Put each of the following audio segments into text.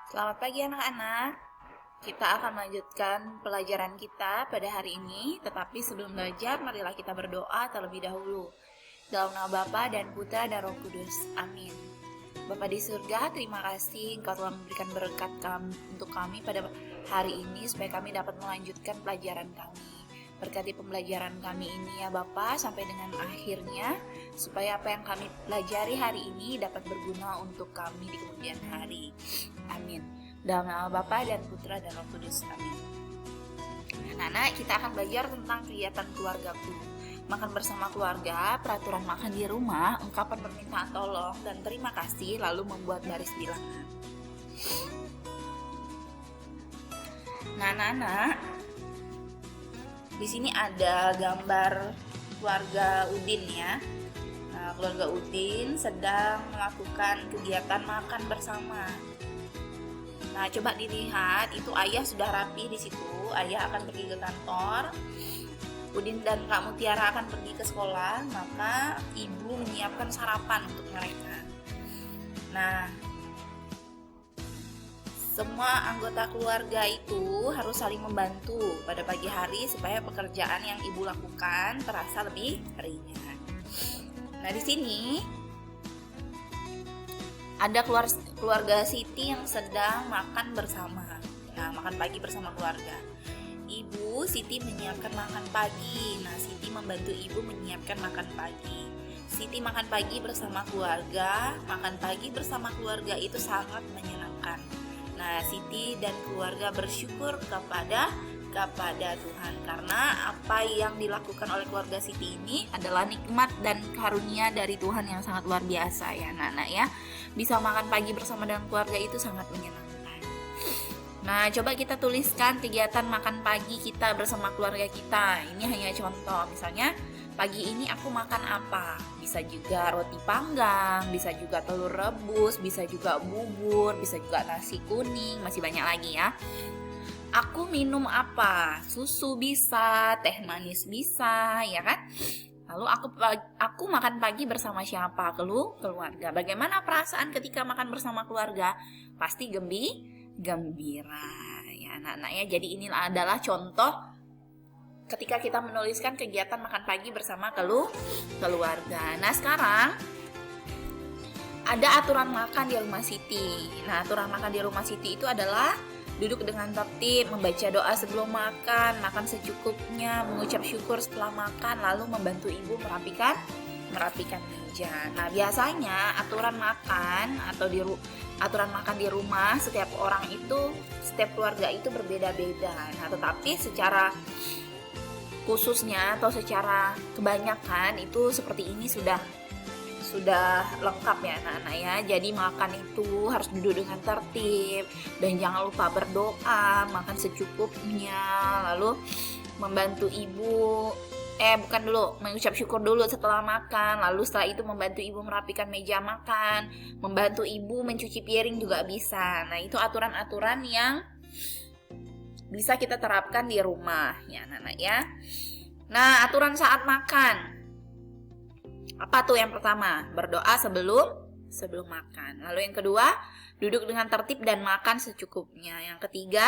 Selamat pagi anak-anak. Kita akan melanjutkan pelajaran kita pada hari ini. Tetapi sebelum belajar, marilah kita berdoa terlebih dahulu. Dalam nama Bapa dan Putra dan Roh Kudus. Amin. Bapa di surga, terima kasih Engkau telah memberikan berkat untuk kami pada hari ini supaya kami dapat melanjutkan pelajaran kami. Berkati pembelajaran kami ini ya Bapa sampai dengan akhirnya, supaya apa yang kami pelajari hari ini dapat berguna untuk kami di kemudian hari. Amin. Dalam nama Bapa dan Putra dan Roh Kudus. Amin. Anak-anak, kita akan belajar tentang kegiatan keluargaku. Makan bersama keluarga, peraturan makan di rumah, ungkapan permintaan tolong dan terima kasih, lalu membuat baris bilangan. Nah, anak-anak, di sini ada gambar keluarga Udin ya. Nah, keluarga Udin sedang melakukan kegiatan makan bersama. Nah, coba dilihat, itu ayah sudah rapi di situ. Ayah akan pergi ke kantor. Udin dan Kak Mutiara akan pergi ke sekolah, maka ibu menyiapkan sarapan untuk mereka. Nah, semua anggota keluarga itu harus saling membantu pada pagi hari supaya pekerjaan yang ibu lakukan terasa lebih ringan. Nah, di sini ada keluarga Siti yang sedang makan bersama. Nah, makan pagi bersama keluarga. Ibu Siti menyiapkan makan pagi. Nah, Siti membantu ibu menyiapkan makan pagi. Siti makan pagi bersama keluarga. Makan pagi bersama keluarga itu sangat menyenangkan. Nah, Siti dan keluarga bersyukur kepada Tuhan karena apa yang dilakukan oleh keluarga Siti ini adalah nikmat dan karunia dari Tuhan yang sangat luar biasa ya anak-anak ya. Bisa makan pagi bersama dengan keluarga itu sangat menyenangkan. Nah, coba kita tuliskan kegiatan makan pagi kita bersama keluarga kita. Ini hanya contoh, misalnya pagi ini aku makan apa? Bisa juga roti panggang, bisa juga telur rebus, bisa juga bubur, bisa juga nasi kuning, masih banyak lagi ya. Aku minum apa? Susu bisa, teh manis bisa, ya kan? Lalu aku makan pagi bersama siapa? Keluarga. Bagaimana perasaan ketika makan bersama keluarga? Pasti gembira ya anak-anak ya. Jadi ini adalah contoh ketika kita menuliskan kegiatan makan pagi bersama keluarga. Nah, sekarang ada aturan makan di rumah Siti. Nah, aturan makan di rumah Siti itu adalah duduk dengan tertib, membaca doa sebelum makan, makan secukupnya, mengucap syukur setelah makan, lalu membantu ibu merapikan meja. Nah, biasanya aturan makan aturan makan di rumah setiap keluarga itu berbeda-beda. Nah, tetapi secara khususnya atau secara kebanyakan itu seperti ini sudah lengkap ya anak-anak ya. Jadi makan itu harus duduk dengan tertib dan jangan lupa berdoa, makan secukupnya, lalu membantu ibu mengucap syukur dulu setelah makan, lalu setelah itu membantu ibu merapikan meja makan, membantu ibu mencuci piring juga bisa. Nah, itu aturan-aturan yang bisa kita terapkan di rumah ya anak-anak ya. Nah, aturan saat makan. Apa tuh yang pertama? Berdoa sebelum makan. Lalu yang kedua, duduk dengan tertib dan makan secukupnya. Yang ketiga,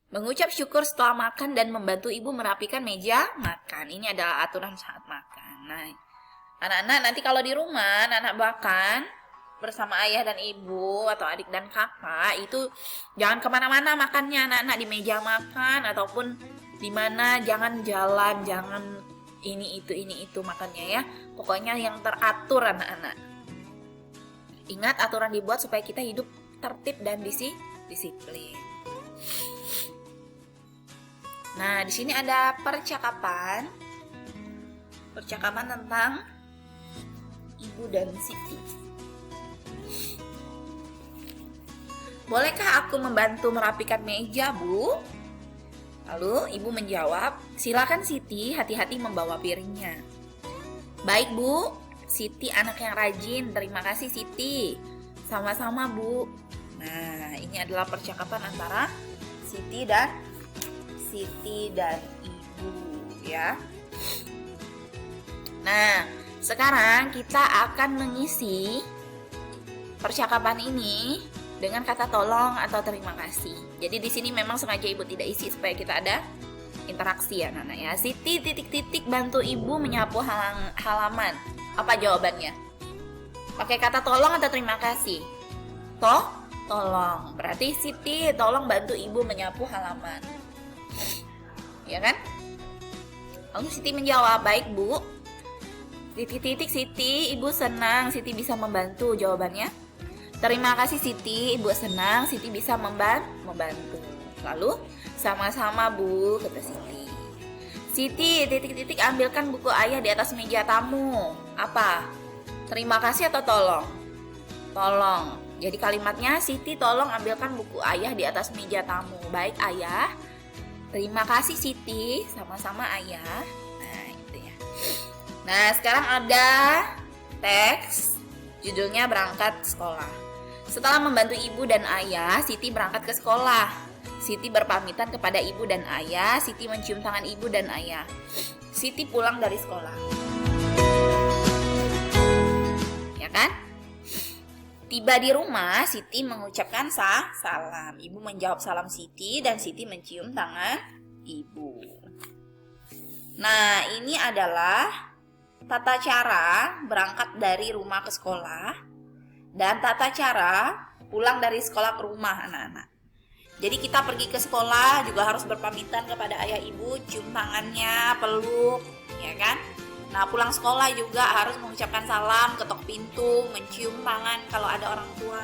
mengucap syukur setelah makan dan membantu ibu merapikan meja makan. Ini adalah aturan saat makan. Nah, anak-anak nanti kalau di rumah anak-anak makan bersama ayah dan ibu atau adik dan kakak, itu jangan kemana-mana makannya anak-anak, di meja makan ataupun di mana, jangan jalan, jangan ini itu makannya ya. Pokoknya yang teratur anak-anak. Ingat, aturan dibuat supaya kita hidup tertib dan disiplin. Nah, di sini ada percakapan tentang ibu dan Siti. Bolehkah aku membantu merapikan meja, Bu? Lalu ibu menjawab, silakan Siti, hati-hati membawa piringnya. Baik Bu, Siti anak yang rajin, terima kasih Siti. Sama-sama Bu. Nah, ini adalah percakapan antara Siti dan ibu ya. Nah, sekarang kita akan mengisi percakapan ini dengan kata tolong atau terima kasih. Jadi di sini memang sengaja ibu tidak isi supaya kita ada interaksi ya anak-anak ya. Siti titik-titik bantu ibu menyapu halaman. Apa jawabannya? Pakai kata tolong atau terima kasih? Tolong. Berarti Siti tolong bantu ibu menyapu halaman. Ya kan? Lalu Siti menjawab, baik bu. Titik-titik Siti, ibu senang Siti bisa membantu. Jawabannya, terima kasih Siti, ibu senang Siti bisa membantu. Lalu, sama-sama bu, kata Siti. Siti, titik-titik ambilkan buku ayah di atas meja tamu. Apa? Terima kasih atau tolong? Tolong. Jadi kalimatnya, Siti tolong ambilkan buku ayah di atas meja tamu. Baik ayah. Terima kasih Siti, sama-sama ayah. Nah itu ya. Nah sekarang ada teks judulnya berangkat sekolah. Setelah membantu ibu dan ayah, Siti berangkat ke sekolah. Siti berpamitan kepada ibu dan ayah. Siti mencium tangan ibu dan ayah. Siti pulang dari sekolah. Ya kan? Tiba di rumah, Siti mengucapkan salam. Ibu menjawab salam Siti dan Siti mencium tangan ibu. Nah, ini adalah tata cara berangkat dari rumah ke sekolah dan tata cara pulang dari sekolah ke rumah anak-anak. Jadi kita pergi ke sekolah juga harus berpamitan kepada ayah ibu, cium tangannya, peluk, ya kan? Nah pulang sekolah juga harus mengucapkan salam, ketok pintu, mencium tangan kalau ada orang tua.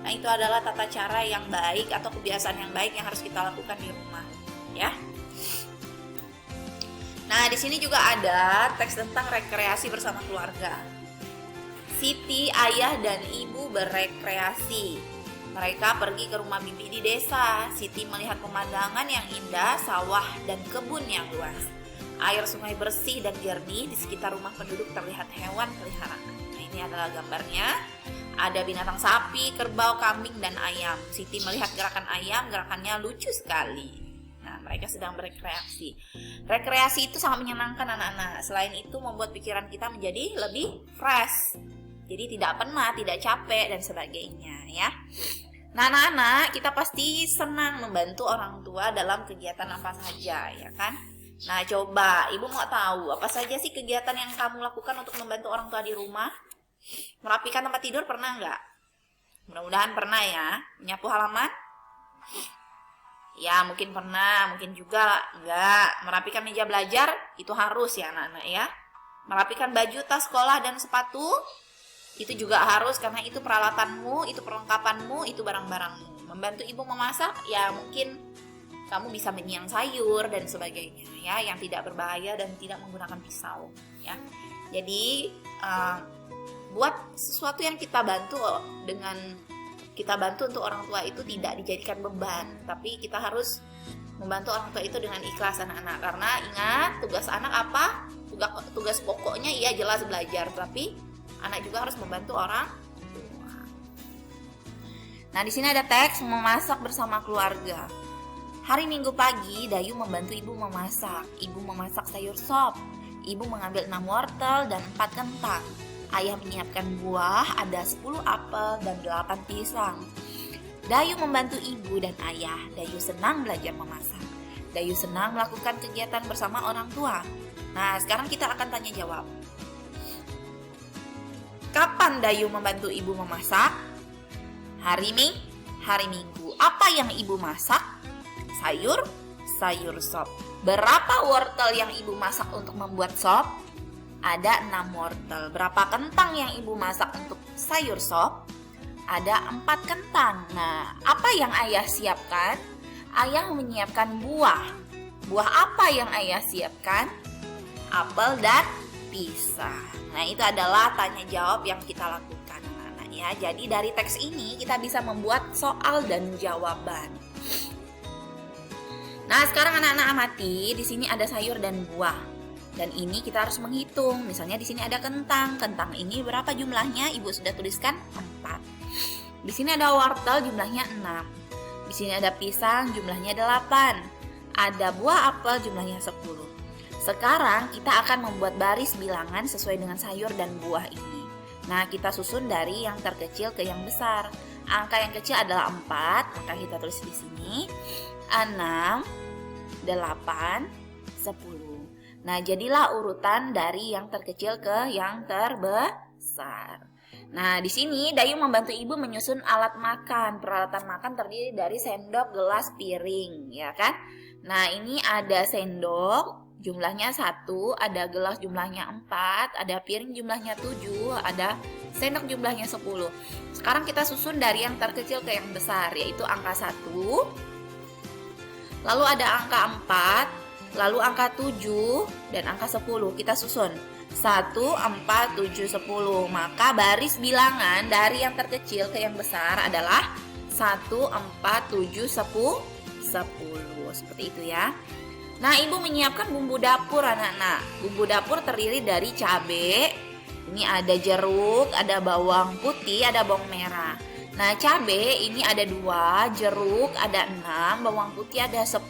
Nah itu adalah tata cara yang baik atau kebiasaan yang baik yang harus kita lakukan di rumah, ya. Nah di sini juga ada teks tentang rekreasi bersama keluarga. Siti, ayah dan ibu berrekreasi. Mereka pergi ke rumah bibi di desa. Siti melihat pemandangan yang indah, sawah dan kebun yang luas. Air sungai bersih dan jernih, di sekitar rumah penduduk terlihat hewan peliharaan. Nah ini adalah gambarnya. Ada binatang sapi, kerbau, kambing, dan ayam. Siti melihat gerakan ayam, gerakannya lucu sekali. Nah mereka sedang berrekreasi. Rekreasi itu sangat menyenangkan anak-anak. Selain itu membuat pikiran kita menjadi lebih fresh. Jadi tidak penat, tidak capek, dan sebagainya ya. Nah anak-anak, kita pasti senang membantu orang tua dalam kegiatan apa saja ya kan. Nah coba ibu mau tahu apa saja sih kegiatan yang kamu lakukan untuk membantu orang tua di rumah? Merapikan tempat tidur pernah nggak? Mudah-mudahan pernah ya. Menyapu halaman? Ya mungkin pernah, mungkin juga enggak. Merapikan meja belajar itu harus ya anak-anak ya. Merapikan baju, tas sekolah dan sepatu itu juga harus karena itu peralatanmu, itu perlengkapanmu, itu barang-barangmu. Membantu ibu memasak ya mungkin kamu bisa menyiang sayur dan sebagainya ya, yang tidak berbahaya dan tidak menggunakan pisau ya. Jadi buat sesuatu yang kita bantu untuk orang tua itu tidak dijadikan beban, tapi kita harus membantu orang tua itu dengan ikhlas anak-anak. Karena ingat tugas anak apa? Tugas pokoknya iya jelas belajar, tapi anak juga harus membantu orang tua. Nah di sini ada teks memasak bersama keluarga. Hari Minggu pagi, Dayu membantu ibu memasak. Ibu memasak sayur sop. Ibu mengambil 6 wortel dan 4 kentang. Ayah menyiapkan buah, ada 10 apel dan 8 pisang. Dayu membantu ibu dan ayah. Dayu senang belajar memasak. Dayu senang melakukan kegiatan bersama orang tua. Nah, sekarang kita akan tanya jawab. Kapan Dayu membantu ibu memasak? Hari Minggu. Apa yang ibu masak? Sayur sop. Berapa wortel yang ibu masak untuk membuat sop? Ada 6 wortel. Berapa kentang yang ibu masak untuk sayur sop? Ada 4 kentang. Nah, apa yang ayah siapkan? Ayah menyiapkan buah. Buah apa yang ayah siapkan? Apel dan pisang. Nah, itu adalah tanya jawab yang kita lakukan anak-anak ya. Jadi dari teks ini kita bisa membuat soal dan jawaban. Nah, sekarang anak-anak amati, di sini ada sayur dan buah. Dan ini kita harus menghitung. Misalnya di sini ada kentang. Kentang ini berapa jumlahnya? Ibu sudah tuliskan 4. Di sini ada wortel jumlahnya 6. Di sini ada pisang jumlahnya 8. Ada buah apel jumlahnya 10. Sekarang kita akan membuat baris bilangan sesuai dengan sayur dan buah ini. Nah, kita susun dari yang terkecil ke yang besar. Angka yang kecil adalah 4, maka kita tulis di sini 6, 8, 10. Nah, jadilah urutan dari yang terkecil ke yang terbesar. Nah, di sini Dayung membantu ibu menyusun alat makan. Peralatan makan terdiri dari sendok, gelas, piring, ya kan? Nah, ini ada sendok, jumlahnya 1, ada gelas jumlahnya 4, ada piring jumlahnya 7, ada sendok jumlahnya 10. Sekarang kita susun dari yang terkecil ke yang besar, yaitu angka 1, lalu ada angka 4, lalu angka 7, dan angka 10. Kita susun 1, 4, 7, 10. Maka baris bilangan dari yang terkecil ke yang besar adalah 1, 4, 7, 10. Seperti itu ya. Nah, ibu menyiapkan bumbu dapur anak-anak. Bumbu dapur terdiri dari cabai, ini ada jeruk, ada bawang putih, ada bawang merah. Nah, cabai ini ada 2, jeruk ada 6, bawang putih ada 10,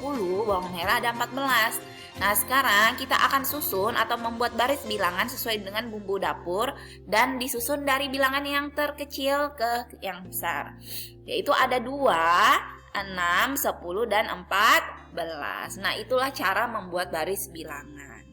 bawang merah ada 14. Nah, sekarang kita akan susun atau membuat baris bilangan sesuai dengan bumbu dapur dan disusun dari bilangan yang terkecil ke yang besar. Yaitu ada 2, 6, 10, dan 14. Nah, itulah cara membuat baris bilangan.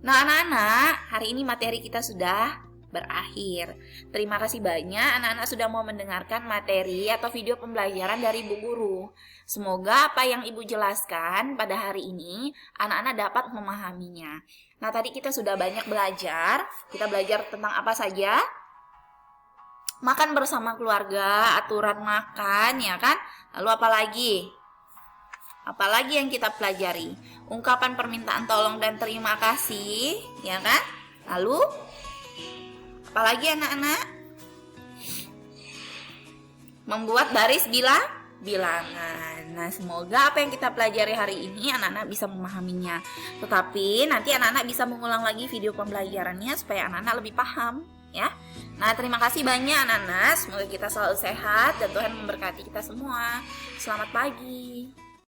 Nah, anak-anak, hari ini materi kita sudah berakhir. Terima kasih banyak anak-anak sudah mau mendengarkan materi atau video pembelajaran dari Bu Guru. Semoga apa yang Ibu jelaskan pada hari ini anak-anak dapat memahaminya. Nah, tadi kita sudah banyak belajar. Kita belajar tentang apa saja? Makan bersama keluarga, aturan makan, ya kan? Lalu apa lagi? Apalagi yang kita pelajari? Ungkapan permintaan tolong dan terima kasih, ya kan? Lalu apalagi anak-anak? Membuat baris bilangan. Nah, semoga apa yang kita pelajari hari ini anak-anak bisa memahaminya. Tetapi nanti anak-anak bisa mengulang lagi video pembelajarannya supaya anak-anak lebih paham, ya. Nah, terima kasih banyak anak-anak. Semoga kita selalu sehat dan Tuhan memberkati kita semua. Selamat pagi.